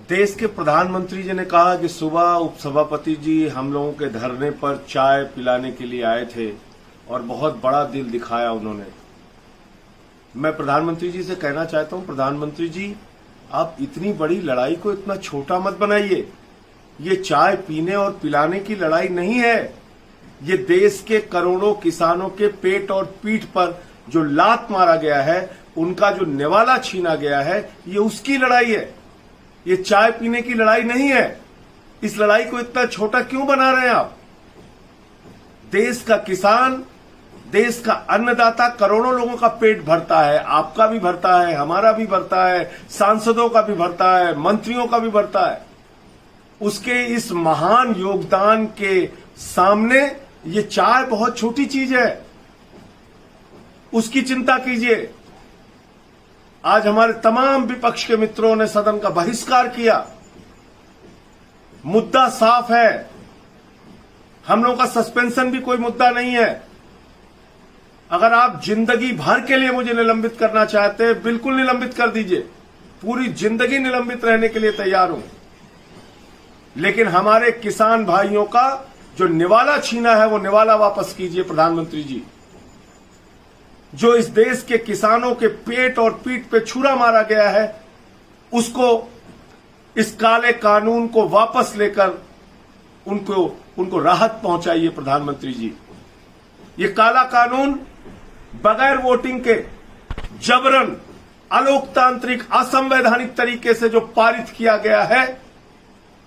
देश के प्रधानमंत्री जी ने कहा कि सुबह उपसभापति जी हम लोगों के धरने पर चाय पिलाने के लिए आए थे और बहुत बड़ा दिल दिखाया उन्होंने। मैं प्रधानमंत्री जी से कहना चाहता हूं, प्रधानमंत्री जी आप इतनी बड़ी लड़ाई को इतना छोटा मत बनाइए। ये चाय पीने और पिलाने की लड़ाई नहीं है, ये देश के करोड़ों किसानों के पेट और पीठ पर जो लात मारा गया है, उनका जो निवाला छीना गया है, ये उसकी लड़ाई है। ये चाय पीने की लड़ाई नहीं है। इस लड़ाई को इतना छोटा क्यों बना रहे हैं आप? देश का किसान, देश का अन्नदाता करोड़ों लोगों का पेट भरता है, आपका भी भरता है, हमारा भी भरता है, सांसदों का भी भरता है, मंत्रियों का भी भरता है। उसके इस महान योगदान के सामने ये चाय बहुत छोटी चीज है, उसकी चिंता कीजिए। आज हमारे तमाम विपक्ष के मित्रों ने सदन का बहिष्कार किया। मुद्दा साफ है, हम लोगों का सस्पेंशन भी कोई मुद्दा नहीं है। अगर आप जिंदगी भर के लिए मुझे निलंबित करना चाहते हैं, बिल्कुल निलंबित कर दीजिए, पूरी जिंदगी निलंबित रहने के लिए तैयार हूं। लेकिन हमारे किसान भाइयों का जो निवाला छीना है, वो निवाला वापस कीजिए प्रधानमंत्री जी। जो इस देश के किसानों के पेट और पीठ पे छुरा मारा गया है, उसको, इस काले कानून को वापस लेकर उनको राहत पहुंचाइए प्रधानमंत्री जी। ये काला कानून बगैर वोटिंग के जबरन, अलोकतांत्रिक, असंवैधानिक तरीके से जो पारित किया गया है,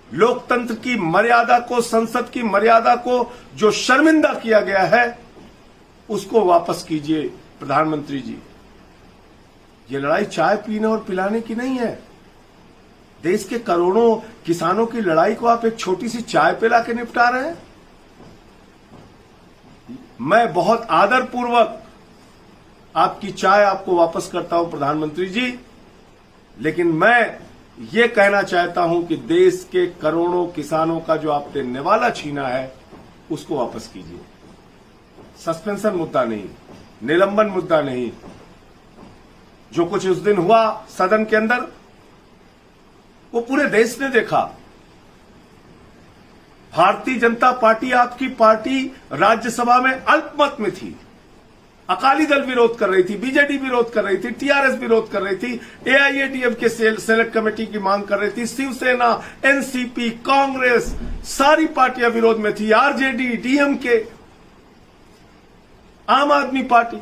लोकतंत्र की मर्यादा को, संसद की मर्यादा को जो शर्मिंदा किया गया है, उसको वापस कीजिए प्रधानमंत्री जी। ये लड़ाई चाय पीने और पिलाने की नहीं है। देश के करोड़ों किसानों की लड़ाई को आप एक छोटी सी चाय पिला के निपटा रहे हैं। मैं बहुत आदरपूर्वक आपकी चाय आपको वापस करता हूं प्रधानमंत्री जी, लेकिन मैं ये कहना चाहता हूं कि देश के करोड़ों किसानों का जो आपने निवाला छीना है, उसको वापस कीजिए। सस्पेंशन मुद्दा नहीं, निलंबन मुद्दा नहीं। जो कुछ उस दिन हुआ सदन के अंदर, वो पूरे देश ने देखा। भारतीय जनता पार्टी, आपकी पार्टी राज्यसभा में अल्पमत में थी। अकाली दल विरोध कर रही थी, बीजेडी विरोध कर रही थी, टीआरएस विरोध कर रही थी, एआईएडीएमके सेलेक्ट कमेटी की मांग कर रही थी, शिवसेना, एनसीपी, कांग्रेस, सारी पार्टियां विरोध में थी, आरजेडी, डीएमके, आम आदमी पार्टी।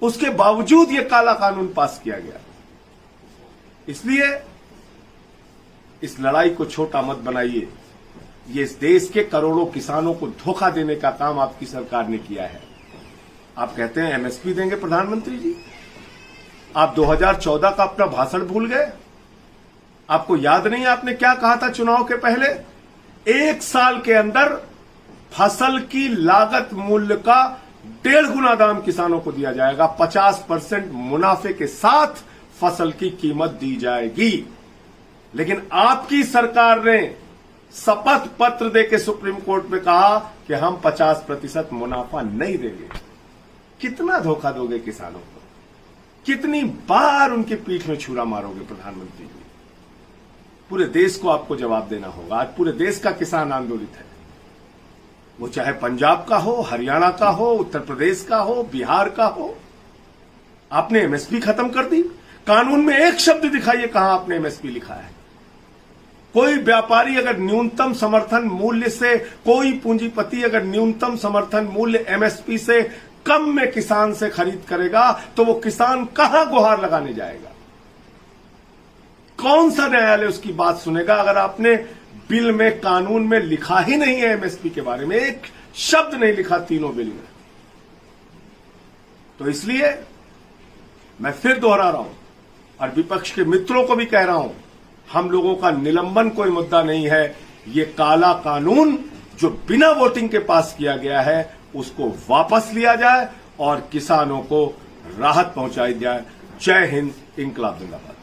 उसके बावजूद यह काला कानून पास किया गया। इसलिए इस लड़ाई को छोटा मत बनाइए। ये इस देश के करोड़ों किसानों को धोखा देने का काम आपकी सरकार ने किया है। आप कहते हैं एमएसपी देंगे प्रधानमंत्री जी, आप 2014 का अपना भाषण भूल गए? आपको याद नहीं आपने क्या कहा था चुनाव के पहले? 1 साल के अंदर फसल की लागत मूल्य का 1.5 गुना दाम किसानों को दिया जाएगा, 50% मुनाफे के साथ फसल की कीमत दी जाएगी। लेकिन आपकी सरकार ने शपथ पत्र देकर सुप्रीम कोर्ट में कहा कि हम 50% मुनाफा नहीं देंगे। कितना धोखा दोगे किसानों को? कितनी बार उनकी पीठ में छुरा मारोगे प्रधानमंत्री जी? पूरे देश को आपको जवाब देना होगा। आज पूरे देश का किसान आंदोलित है, वो चाहे पंजाब का हो, हरियाणा का हो, उत्तर प्रदेश का हो, बिहार का हो। आपने एमएसपी खत्म कर दी। कानून में एक शब्द दिखाइए कहां आपने एमएसपी लिखा है। कोई व्यापारी अगर न्यूनतम समर्थन मूल्य से, कोई पूंजीपति अगर न्यूनतम समर्थन मूल्य एमएसपी से कम में किसान से खरीद करेगा, तो वो किसान कहां गुहार लगाने जाएगा? कौन सा न्यायालय उसकी बात सुनेगा अगर आपने बिल में, कानून में लिखा ही नहीं है एमएसपी के बारे में, एक शब्द नहीं लिखा तीनों बिल में? तो इसलिए मैं फिर दोहरा रहा हूं और विपक्ष के मित्रों को भी कह रहा हूं, हम लोगों का निलंबन कोई मुद्दा नहीं है। ये काला कानून जो बिना वोटिंग के पास किया गया है, उसको वापस लिया जाए और किसानों को राहत पहुंचाई जाए। जय हिंद, इंकलाब जिंदाबाद।